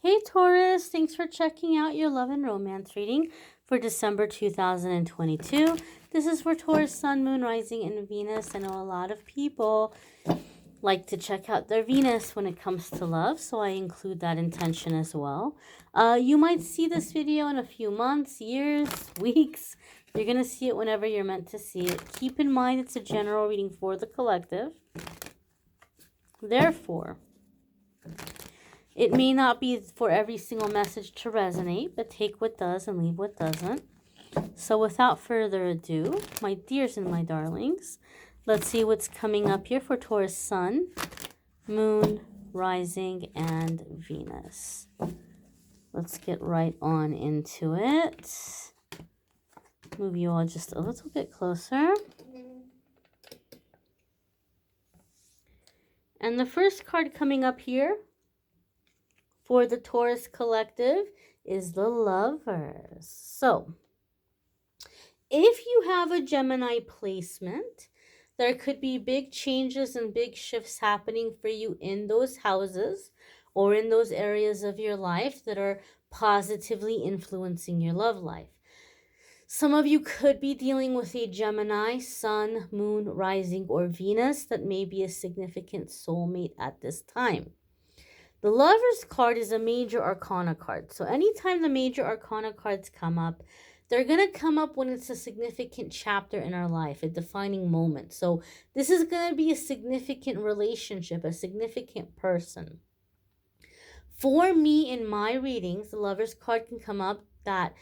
Hey Taurus, thanks for checking out your love and romance reading for December 2022. This is for Taurus, Sun, Moon, Rising, and Venus. I know a lot of people like to check out their Venus when it comes to love, so I include that intention as well. You might see this video in a few months, years, weeks. You're going to see it whenever you're meant to see it. Keep in mind it's a general reading for the collective. Therefore, it may not be for every single message to resonate, but take what does and leave what doesn't. So without further ado, my dears and my darlings, let's see what's coming up here for Taurus Sun, Moon, Rising, and Venus. Let's get right on into it. Move you all just a little bit closer. And the first card coming up here for the Taurus collective is the Lovers. So, if you have a Gemini placement, there could be big changes and big shifts happening for you in those houses or in those areas of your life that are positively influencing your love life. Some of you could be dealing with a Gemini, Sun, Moon, Rising, or Venus that may be a significant soulmate at this time. The Lovers card is a major arcana card. So anytime the major arcana cards come up, they're going to come up when it's a significant chapter in our life, a defining moment. So this is going to be a significant relationship, a significant person. For me, in my readings, the Lovers card can come up that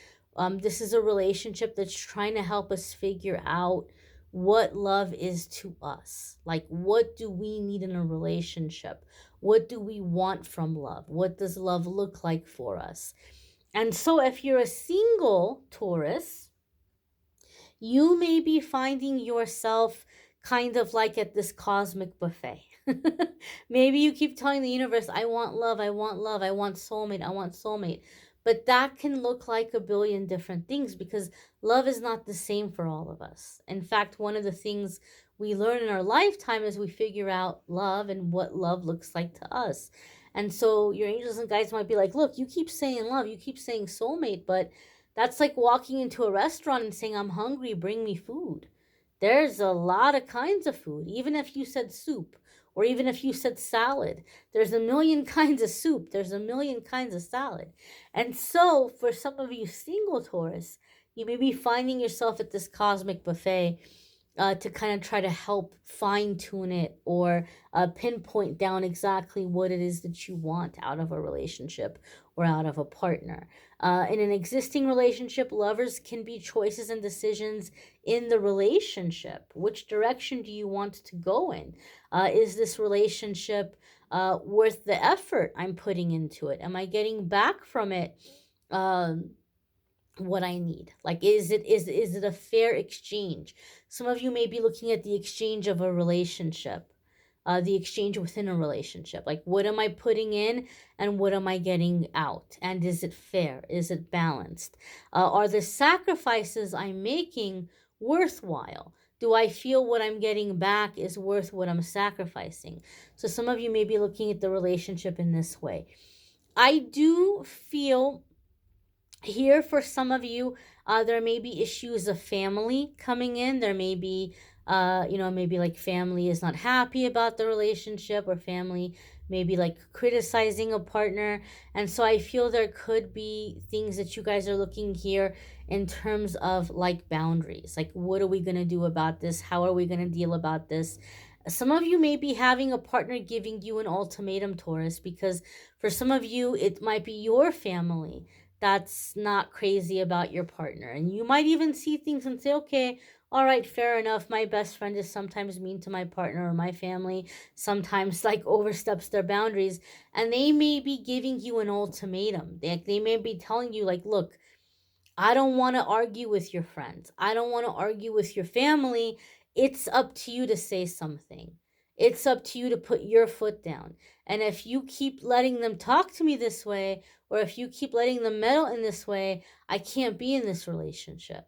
this is a relationship that's trying to help us figure out what love is to us. Like, what do we need in a relationship? What do we want from love? What does love look like for us? And so if you're a single Taurus, you may be finding yourself kind of like at this cosmic buffet. Maybe you keep telling the universe, I want love, I want love, I want soulmate, I want soulmate. But that can look like a billion different things because love is not the same for all of us. In fact, one of the things we learn in our lifetime is we figure out love and what love looks like to us. And so your angels and guides might be like, look, you keep saying love, you keep saying soulmate, but that's like walking into a restaurant and saying, I'm hungry, bring me food. There's a lot of kinds of food. Even if you said soup, or even if you said salad, there's a million kinds of soup. There's a million kinds of salad. And so for some of you single Taurus, you may be finding yourself at this cosmic buffet to kind of try to help fine tune it or pinpoint down exactly what it is that you want out of a relationship or out of a partner. In an existing relationship, lovers can be choices and decisions in the relationship. Which direction do you want to go in? Is this relationship worth the effort I'm putting into it? Am I getting back from it what I need? Like, is it a fair exchange? Some of you may be looking at the exchange of a relationship, the exchange within a relationship. Like, what am I putting in and what am I getting out? And is it fair? Is it balanced? Are the sacrifices I'm making worthwhile? Do I feel what I'm getting back is worth what I'm sacrificing? So some of you may be looking at the relationship in this way. I do feel here for some of you, there may be issues of family coming in. There may be, maybe like family is not happy about the relationship, or family maybe like criticizing a partner. And so I feel there could be things that you guys are looking here in terms of like boundaries. Like, what are we going to do about this? How are we going to deal about this? Some of you may be having a partner giving you an ultimatum, Taurus, because for some of you, it might be your family that's not crazy about your partner. And you might even see things and say, okay, all right, fair enough. My best friend is sometimes mean to my partner, or my family sometimes like oversteps their boundaries. And they may be giving you an ultimatum. They may be telling you like, look, I don't want to argue with your friends. I don't want to argue with your family. It's up to you to say something. It's up to you to put your foot down. And if you keep letting them talk to me this way, or if you keep letting them meddle in this way, I can't be in this relationship.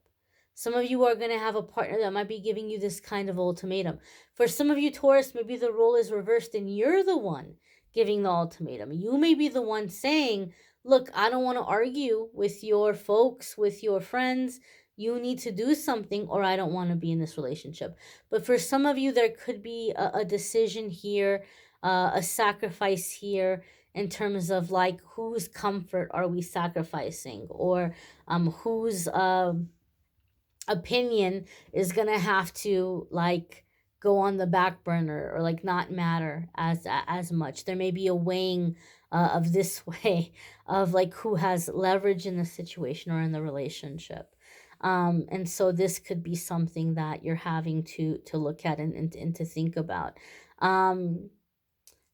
Some of you are going to have a partner that might be giving you this kind of ultimatum. For some of you, Taurus, maybe the role is reversed and you're the one giving the ultimatum. You may be the one saying, look, I don't want to argue with your folks, with your friends. You need to do something, or I don't want to be in this relationship. But for some of you, there could be a decision here, a sacrifice here, in terms of like whose comfort are we sacrificing, or whose opinion is gonna have to like go on the back burner, or like not matter as much. There may be a weighing of this way of like who has leverage in the situation or in the relationship. And so this could be something that you're having to look at and to think about.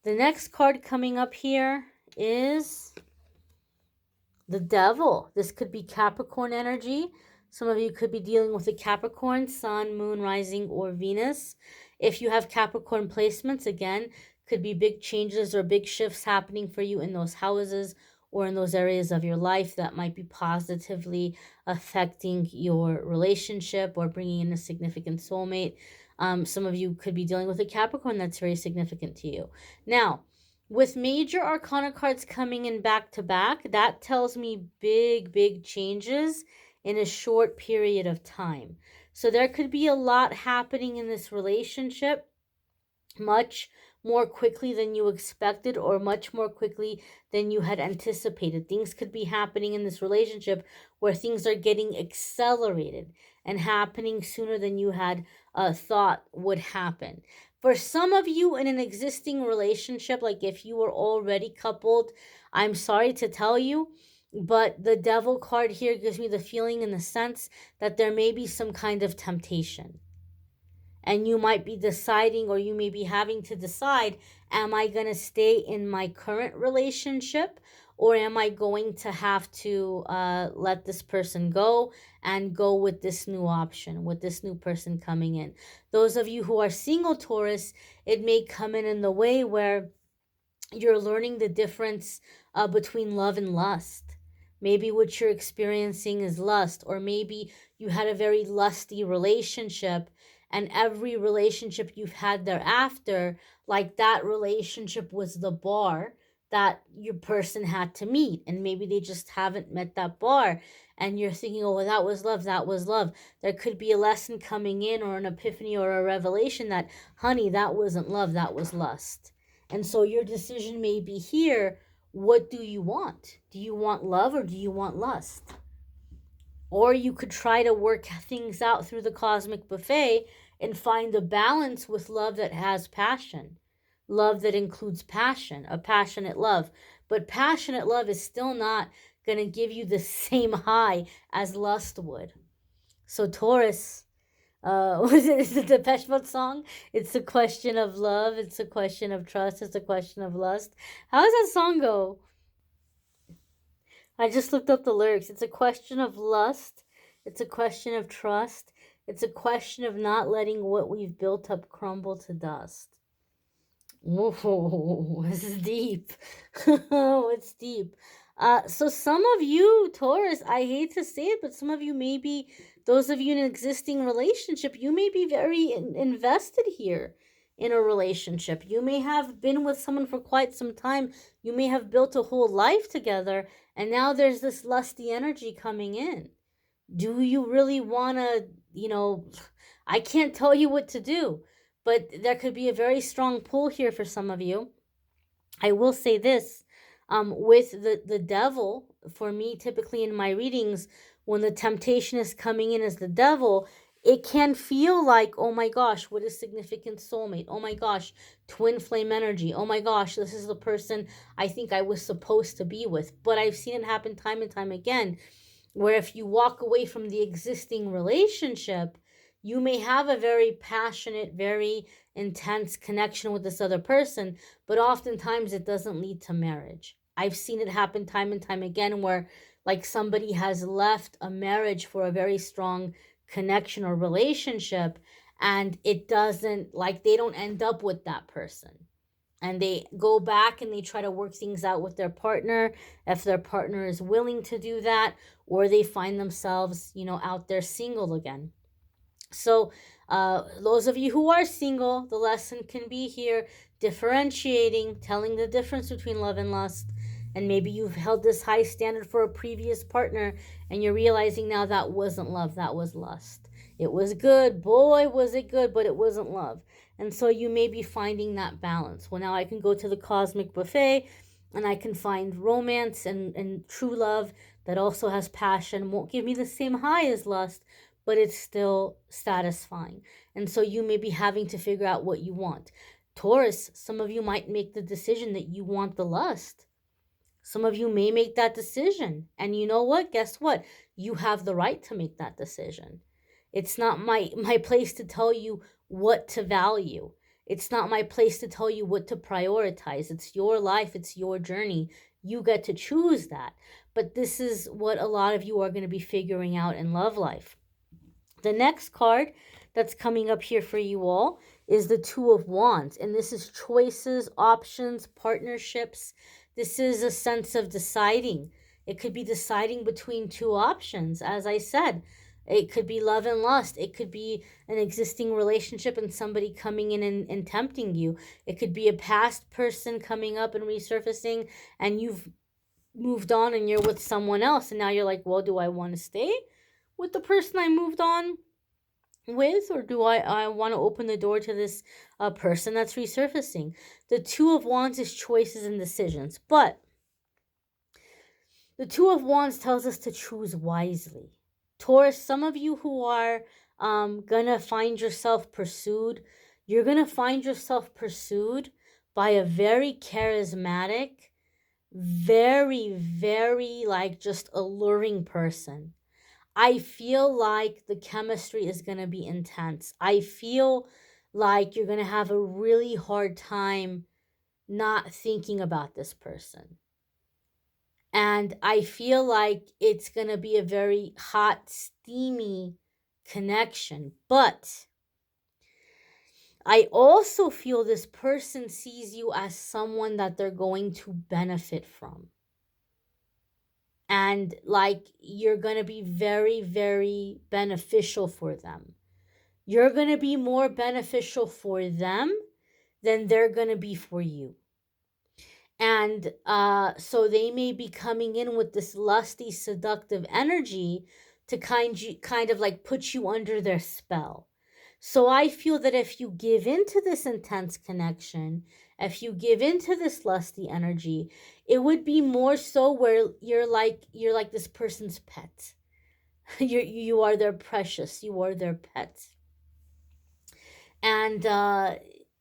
The next card coming up here is the Devil. This could be Capricorn energy. Some of you could be dealing with a Capricorn, Sun, Moon, Rising, or Venus. If you have Capricorn placements, again, could be big changes or big shifts happening for you in those houses or in those areas of your life that might be positively affecting your relationship or bringing in a significant soulmate. Some of you could be dealing with a Capricorn that's very significant to you. Now, with major arcana cards coming in back to back, that tells me big changes in a short period of time. So there could be a lot happening in this relationship much more quickly than you expected, or much more quickly than you had anticipated. Things could be happening in this relationship where things are getting accelerated and happening sooner than you had thought would happen. For some of you in an existing relationship, like if you were already coupled, I'm sorry to tell you, but the Devil card here gives me the feeling and the sense that there may be some kind of temptation. And you might be deciding, or you may be having to decide, am I going to stay in my current relationship, or am I going to have to let this person go and go with this new option, with this new person coming in? Those of you who are single, Taurus, it may come in the way where you're learning the difference between love and lust. Maybe what you're experiencing is lust, or maybe you had a very lusty relationship, and every relationship you've had thereafter, like that relationship was the bar that your person had to meet, and maybe they just haven't met that bar, and you're thinking, oh, well, that was love, that was love. There could be a lesson coming in, or an epiphany, or a revelation that, honey, that wasn't love, that was lust. And so your decision may be here, what do you want? Do you want love, or do you want lust? Or you could try to work things out through the cosmic buffet and find a balance with love that has passion. Love that includes passion, a passionate love. But passionate love is still not going to give you the same high as lust would. So Taurus, is it the Depeche Mode song? It's a question of love. It's a question of trust. It's a question of lust. How does that song go? I just looked up the lyrics. It's a question of lust. It's a question of trust. It's a question of not letting what we've built up crumble to dust. Whoa, this is deep. Oh, it's deep. So some of you, Taurus, I hate to say it, but some of you maybe, those of you in an existing relationship, you may be very invested here in a relationship. You may have been with someone for quite some time. You may have built a whole life together, and now there's this lusty energy coming in. Do you really want to, I can't tell you what to do, but there could be a very strong pull here for some of you. I will say this, with the Devil, for me, typically in my readings, when the temptation is coming in as the Devil, it can feel like, oh my gosh, what a significant soulmate. Oh my gosh, twin flame energy. Oh my gosh, this is the person I think I was supposed to be with. But I've seen it happen time and time again, where if you walk away from the existing relationship, you may have a very passionate, very intense connection with this other person, but oftentimes it doesn't lead to marriage. I've seen it happen time and time again where like somebody has left a marriage for a very strong connection or relationship, and it doesn't, like, they don't end up with that person, and they go back and they try to work things out with their partner if their partner is willing to do that, or they find themselves out there single again. So those of you who are single, the lesson can be here, differentiating, telling the difference between love and lust. And maybe you've held this high standard for a previous partner and you're realizing now that wasn't love, that was lust. It was good, boy, was it good, but it wasn't love. And so you may be finding that balance. Well, now I can go to the cosmic buffet and I can find romance and true love that also has passion, won't give me the same high as lust, but it's still satisfying. And so you may be having to figure out what you want. Taurus, some of you might make the decision that you want the lust. Some of you may make that decision. And you know what? Guess what? You have the right to make that decision. It's not my place to tell you what to value. It's not my place to tell you what to prioritize. It's your life. It's your journey. You get to choose that. But this is what a lot of you are going to be figuring out in love life. The next card that's coming up here for you all is the Two of Wands. And this is choices, options, partnerships. This is a sense of deciding. It could be deciding between two options. As I said, it could be love and lust. It could be an existing relationship and somebody coming in and tempting you. It could be a past person coming up and resurfacing and you've moved on and you're with someone else. And now you're like, well, do I want to stay with the person I moved on with, or do I want to open the door to this person that's resurfacing? The Two of Wands is choices and decisions, but the Two of Wands tells us to choose wisely. Taurus, some of you who are gonna find yourself pursued, you're gonna find yourself pursued by a very charismatic, very, very like just alluring person. I feel like the chemistry is going to be intense. I feel like you're going to have a really hard time not thinking about this person. And I feel like it's going to be a very hot, steamy connection. But I also feel this person sees you as someone that they're going to benefit from. And like you're going to be very, very beneficial for them. You're going to be more beneficial for them than they're going to be for you. And so they may be coming in with this lusty, seductive energy to kind of like put you under their spell. So I feel that if you give into this intense connection, if you give into this lusty energy, it would be more so where you're like this person's pet. You are their precious. You are their pet. And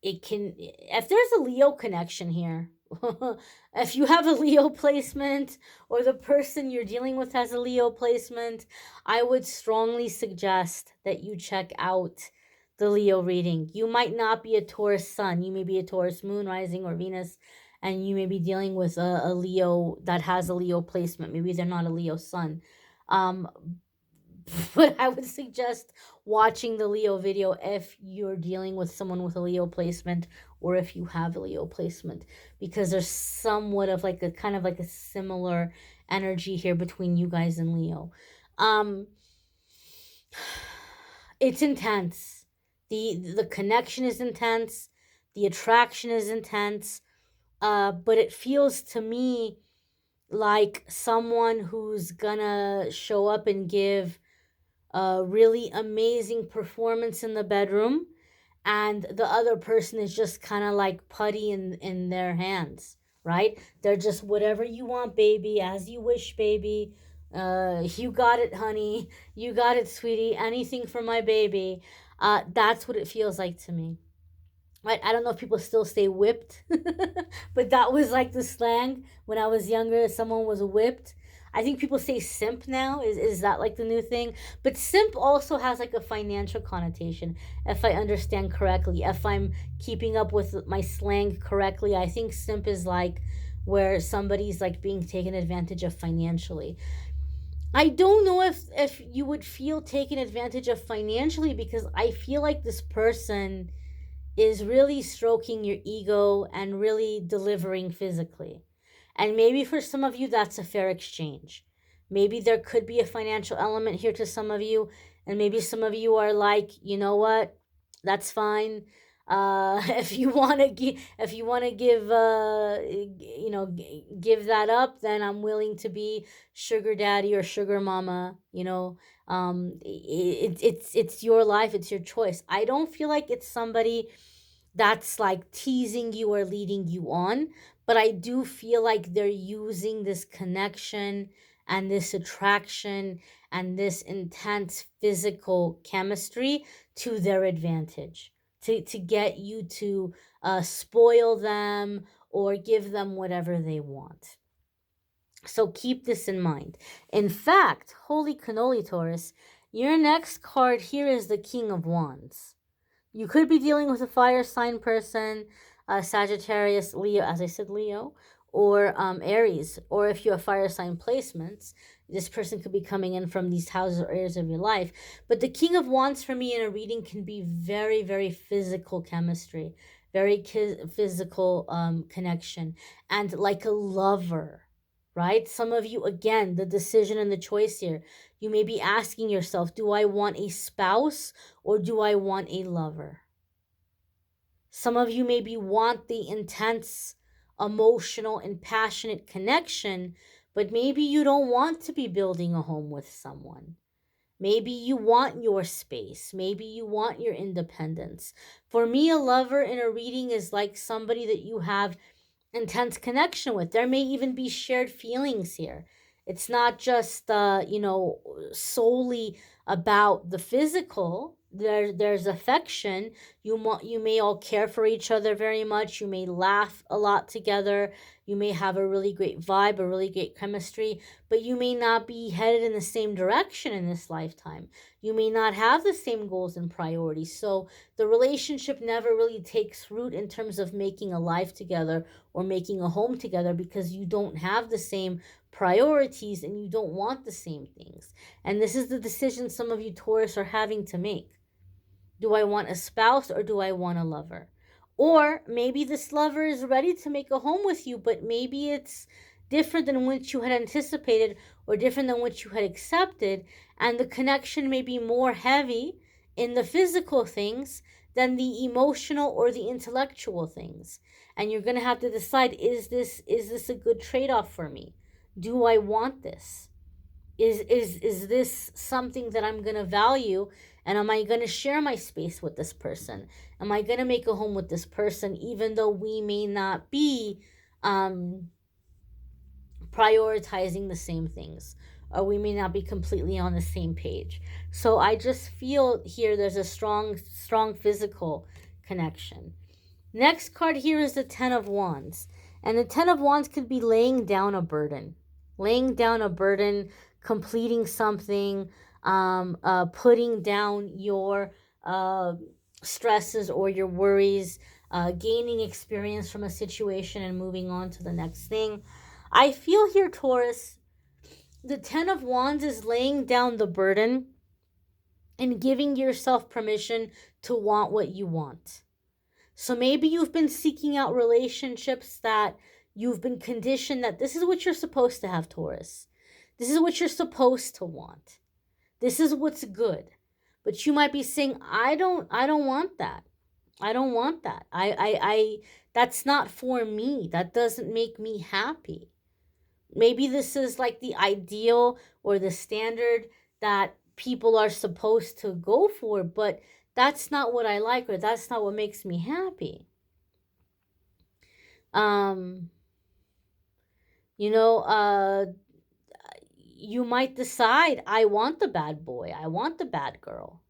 it can, if there's a Leo connection here, if you have a Leo placement or the person you're dealing with has a Leo placement, I would strongly suggest that you check out the Leo reading. You might not be a Taurus sun. You may be a Taurus moon, rising, or Venus, and you may be dealing with a Leo that has a Leo placement. Maybe they're not a Leo sun. But I would suggest watching the Leo video if you're dealing with someone with a Leo placement or if you have a Leo placement, because there's somewhat of like a kind of like a similar energy here between you guys and Leo. It's intense. The connection is intense. The attraction is intense. But it feels to me like someone who's gonna show up and give a really amazing performance in the bedroom, and the other person is just kind of like putty in their hands, right? They're just whatever you want, baby, as you wish, baby. You got it, honey. You got it, sweetie. Anything for my baby. That's what it feels like to me. Right? I don't know if people still say whipped, but that was like the slang when I was younger. Someone was whipped. I think people say simp now. Is that like the new thing? But simp also has like a financial connotation, if I understand correctly. If I'm keeping up with my slang correctly, I think simp is like where somebody's like being taken advantage of financially. I don't know if you would feel taken advantage of financially, because I feel like this person is really stroking your ego and really delivering physically. And maybe for some of you, that's a fair exchange. Maybe there could be a financial element here to some of you. And maybe some of you are like, you know what? That's fine. If you want to give give that up, then I'm willing to be sugar daddy or sugar mama. It's your life, it's your choice. I don't feel like it's somebody that's like teasing you or leading you on, but I do feel like they're using this connection and this attraction and this intense physical chemistry to their advantage, to get you to spoil them or give them whatever they want. So keep this in mind. In fact, holy cannoli, Taurus, your next card here is the King of Wands. You could be dealing with a fire sign person, Sagittarius, Leo, as I said, Leo, or Aries. Or if you have fire sign placements, this person could be coming in from these houses or areas of your life. But the King of Wands for me in a reading can be very, very physical chemistry, very physical connection, and like a lover, right? Some of you, again, the decision and the choice here, you may be asking yourself, do I want a spouse or do I want a lover? Some of you maybe want the intense, emotional, and passionate connection, but maybe you don't want to be building a home with someone. Maybe you want your space. Maybe you want your independence. For me, a lover in a reading is like somebody that you have intense connection with. There may even be shared feelings here. It's not just solely about the physical. There's affection. You may all care for each other very much. You may laugh a lot together. You may have a really great vibe, a really great chemistry, but you may not be headed in the same direction in this lifetime. You may not have the same goals and priorities. So the relationship never really takes root in terms of making a life together or making a home together, because you don't have the same priorities and you don't want the same things. And this is the decision some of you Taurus are having to make. Do I want a spouse or do I want a lover? Or maybe this lover is ready to make a home with you, but maybe it's different than what you had anticipated or different than what you had accepted, and the connection may be more heavy in the physical things than the emotional or the intellectual things. And you're going to have to decide, is this a good trade-off for me? Do I want this? Is this something that I'm going to value, and am I going to share my space with this person? Am I going to make a home with this person even though we may not be prioritizing the same things, or we may not be completely on the same page? So I just feel here there's a strong physical connection. Next card here is the Ten of Wands. And the Ten of Wands could be laying down a burden. Completing something, putting down your stresses or your worries, gaining experience from a situation and moving on to the next thing. I feel here, Taurus, the Ten of Wands is laying down the burden and giving yourself permission to want what you want. So maybe you've been seeking out relationships that you've been conditioned that this is what you're supposed to have, Taurus. This is what you're supposed to want. This is what's good. But you might be saying, I don't want that. I don't want that. I that's not for me. That doesn't make me happy. Maybe this is like the ideal or the standard that people are supposed to go for, but that's not what I like, or that's not what makes me happy. You might decide, I want the bad boy, I want the bad girl.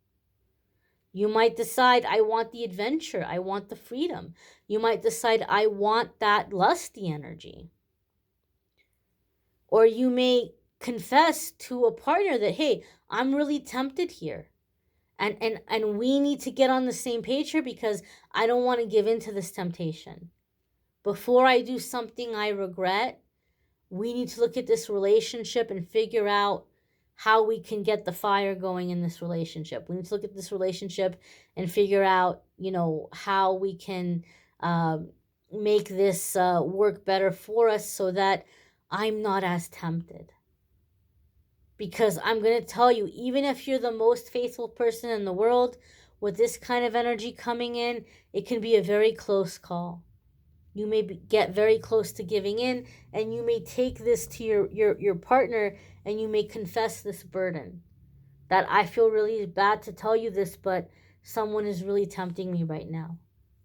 You might decide, I want the adventure, I want the freedom. You might decide, I want that lusty energy. Or you may confess to a partner that, hey, I'm really tempted here. And we need to get on the same page here, because I don't want to give in to this temptation. Before I do something I regret, we need to look at this relationship and figure out how we can get the fire going in this relationship. We need to look at this relationship and figure out, how we can make this work better for us so that I'm not as tempted. Because I'm going to tell you, even if you're the most faithful person in the world, with this kind of energy coming in, it can be a very close call. You may get very close to giving in, and you may take this to your partner, and you may confess this burden. That I feel really bad to tell you this, but someone is really tempting me right now.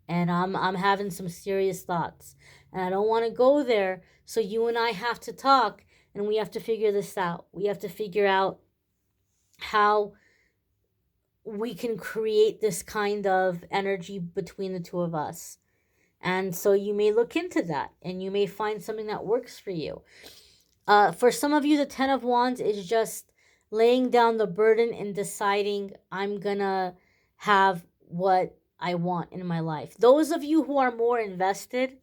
And I'm having some serious thoughts. And I don't want to go there. So you and I have to talk, and we have to figure this out. We have to figure out how we can create this kind of energy between the two of us. And so you may look into that, and you may find something that works for you. For some of you, the 10 of Wands is just laying down the burden and deciding, I'm going to have what I want in my life. Those of you who are more invested,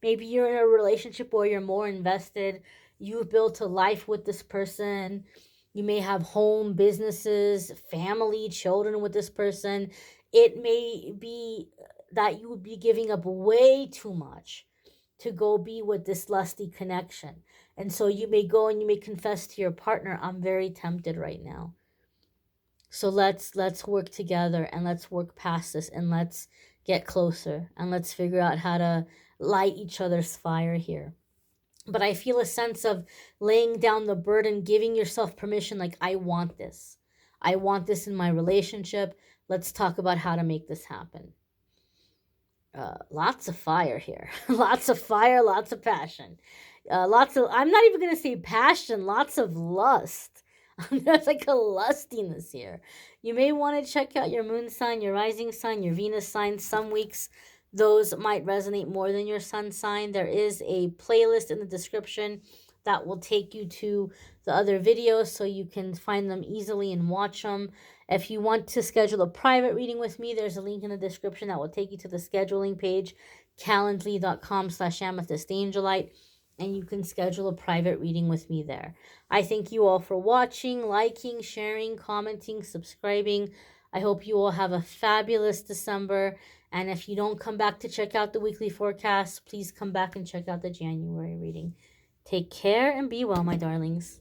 maybe you're in a relationship where you're more invested, you've built a life with this person, you may have home, businesses, family, children with this person. It may be that you would be giving up way too much to go be with this lusty connection. And so you may go and you may confess to your partner, I'm very tempted right now. So let's work together, and let's work past this, and let's get closer, and let's figure out how to light each other's fire here. But I feel a sense of laying down the burden, giving yourself permission, like, I want this. I want this in my relationship. Let's talk about how to make this happen. Lots of fire here. Lots of fire, lots of passion. I'm not even going to say passion, lots of lust. There's like a lustiness here. You may want to check out your moon sign, your rising sign, your Venus sign. Some weeks those might resonate more than your sun sign. There is a playlist in the description that will take you to the other videos so you can find them easily and watch them. If you want to schedule a private reading with me, there's a link in the description that will take you to the scheduling page, calendly.com/amethystangelite, and you can schedule a private reading with me there. I thank you all for watching, liking, sharing, commenting, subscribing. I hope you all have a fabulous December. And if you don't come back to check out the weekly forecast, please come back and check out the January reading. Take care and be well, my darlings.